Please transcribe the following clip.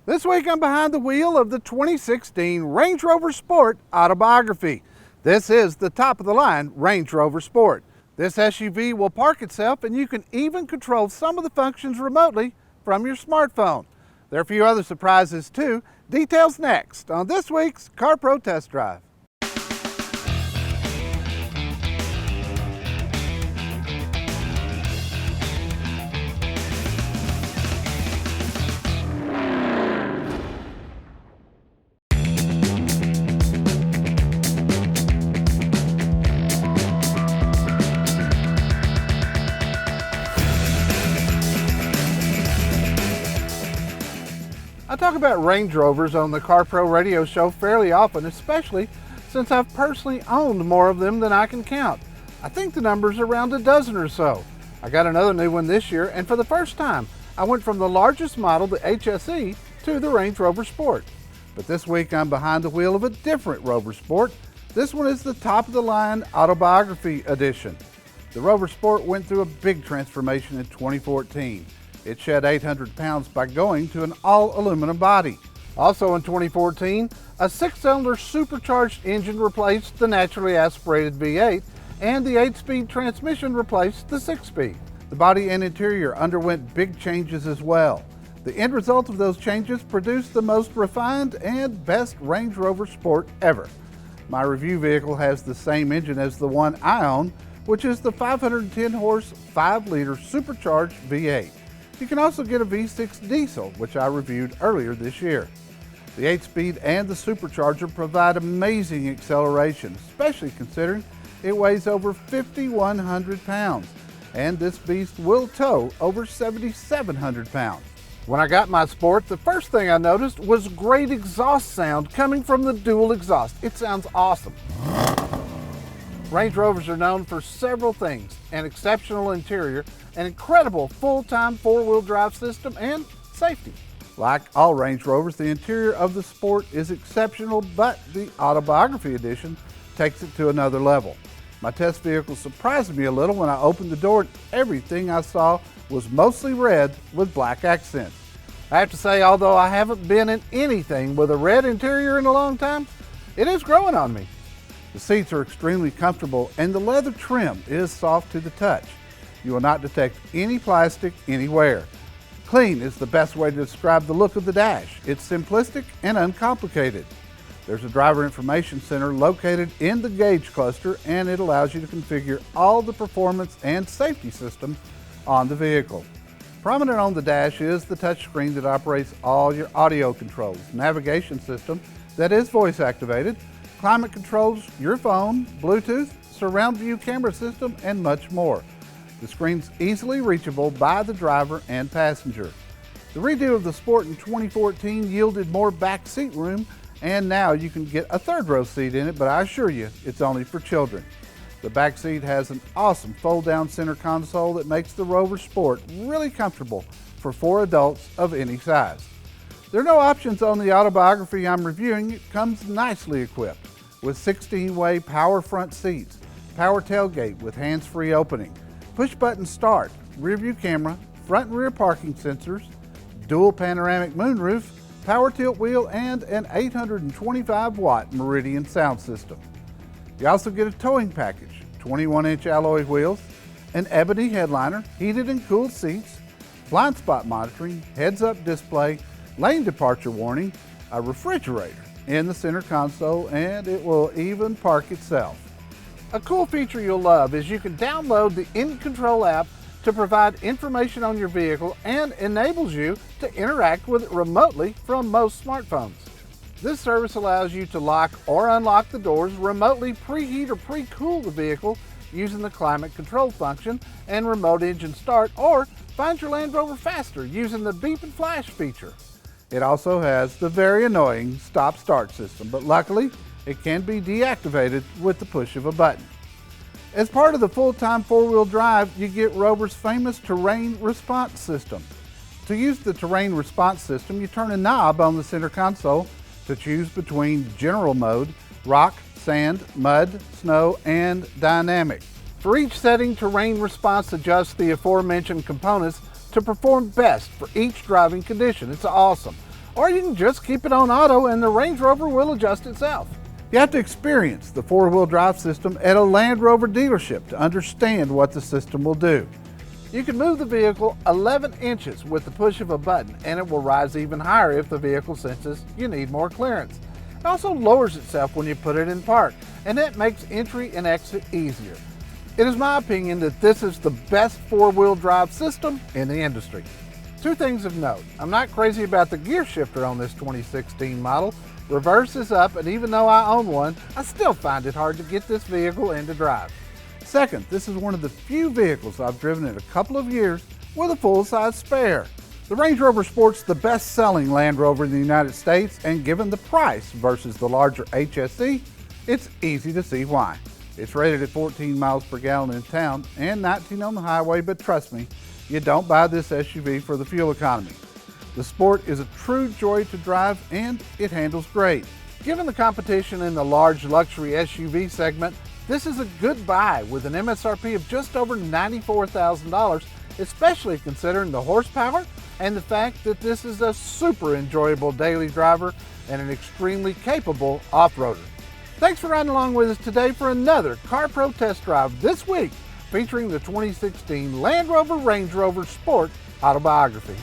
This week I'm behind the wheel of the 2016 Range Rover Sport Autobiography. This is the top-of-the-line Range Rover Sport. This SUV will park itself, and you can even control some of the functions remotely from your smartphone. There are a few other surprises too. Details next on this week's Car Pro Test Drive. I talk about Range Rovers on the Car Pro radio show fairly often, especially since I've personally owned more of them than I can count. I think the number's around a dozen or so. I got another new one this year, and for the first time, I went from the largest model, the HSE, to the Range Rover Sport. But this week I'm behind the wheel of a different Rover Sport. This one is the top-of-the-line Autobiography edition. The Rover Sport went through a big transformation in 2014. It shed 800 pounds by going to an all-aluminum body. Also in 2014, a 6-cylinder supercharged engine replaced the naturally aspirated V8, and the 8-speed transmission replaced the 6-speed. The body and interior underwent big changes as well. The end result of those changes produced the most refined and best Range Rover Sport ever. My review vehicle has the same engine as the one I own, which is the 510 horse, 5-liter supercharged V8. You can also get a V6 diesel, which I reviewed earlier this year. The 8-speed and the supercharger provide amazing acceleration, especially considering it weighs over 5,100 pounds, and this beast will tow over 7,700 pounds. When I got my Sport, the first thing I noticed was great exhaust sound coming from the dual exhaust. It sounds awesome. Range Rovers are known for several things: an exceptional interior, an incredible full-time 4-wheel drive system, and safety. Like all Range Rovers, the interior of the Sport is exceptional, but the Autobiography edition takes it to another level. My test vehicle surprised me a little when I opened the door and everything I saw was mostly red with black accents. I have to say, although I haven't been in anything with a red interior in a long time, it is growing on me. The seats are extremely comfortable, and the leather trim is soft to the touch. You will not detect any plastic anywhere. Clean is the best way to describe the look of the dash. It's simplistic and uncomplicated. There's a driver information center located in the gauge cluster, and it allows you to configure all the performance and safety systems on the vehicle. Prominent on the dash is the touchscreen that operates all your audio controls, navigation system that is voice activated, climate controls, your phone, Bluetooth, surround view camera system, and much more. The screen's easily reachable by the driver and passenger. The redo of the Sport in 2014 yielded more backseat room, and now you can get a third-row seat in it, but I assure you, it's only for children. The back seat has an awesome fold-down center console that makes the Rover Sport really comfortable for 4 adults of any size. There are no options on the Autobiography I'm reviewing. It comes nicely equipped with 16-way power front seats, power tailgate with hands-free opening, push-button start, rear-view camera, front and rear parking sensors, dual panoramic moonroof, power tilt wheel, and an 825-watt Meridian sound system. You also get a towing package, 21-inch alloy wheels, an ebony headliner, heated and cooled seats, blind spot monitoring, heads-up display, lane departure warning, a refrigerator in the center console, and it will even park itself. A cool feature you'll love is you can download the InControl app to provide information on your vehicle and enables you to interact with it remotely from most smartphones. This service allows you to lock or unlock the doors, remotely preheat or pre-cool the vehicle using the climate control function and remote engine start, or find your Land Rover faster using the beep and flash feature. It also has the very annoying stop-start system, but luckily it can be deactivated with the push of a button. As part of the full-time 4-wheel drive, you get Rover's famous terrain response system. To use the terrain response system, you turn a knob on the center console to choose between general mode, rock, sand, mud, snow, and dynamic. For each setting, terrain response adjusts the aforementioned components to perform best for each driving condition. It's awesome. or you can just keep it on auto and the Range Rover will adjust itself. You have to experience the four-wheel drive system at a Land Rover dealership to understand what the system will do. You can move the vehicle 11 inches with the push of a button, and it will rise even higher if the vehicle senses you need more clearance. It also lowers itself when you put it in park, and that makes entry and exit easier. It is my opinion that this is the best four-wheel drive system in the industry. Two things of note. I'm not crazy about the gear shifter on this 2016 model. Reverse is up, and even though I own one, I still find it hard to get this vehicle into drive. Second, this is one of the few vehicles I've driven in a couple of years with a full-size spare. The Range Rover Sport's the best-selling Land Rover in the United States, and given the price versus the larger HSE, it's easy to see why. It's rated at 14 miles per gallon in town and 19 on the highway, but trust me, you don't buy this SUV for the fuel economy. The Sport is a true joy to drive, and it handles great. Given the competition in the large luxury SUV segment, this is a good buy with an MSRP of just over $94,000, especially considering the horsepower and the fact that this is a super enjoyable daily driver and an extremely capable off-roader. Thanks for riding along with us today for another CarPro test drive this week featuring the 2016 Land Rover Range Rover Sport Autobiography.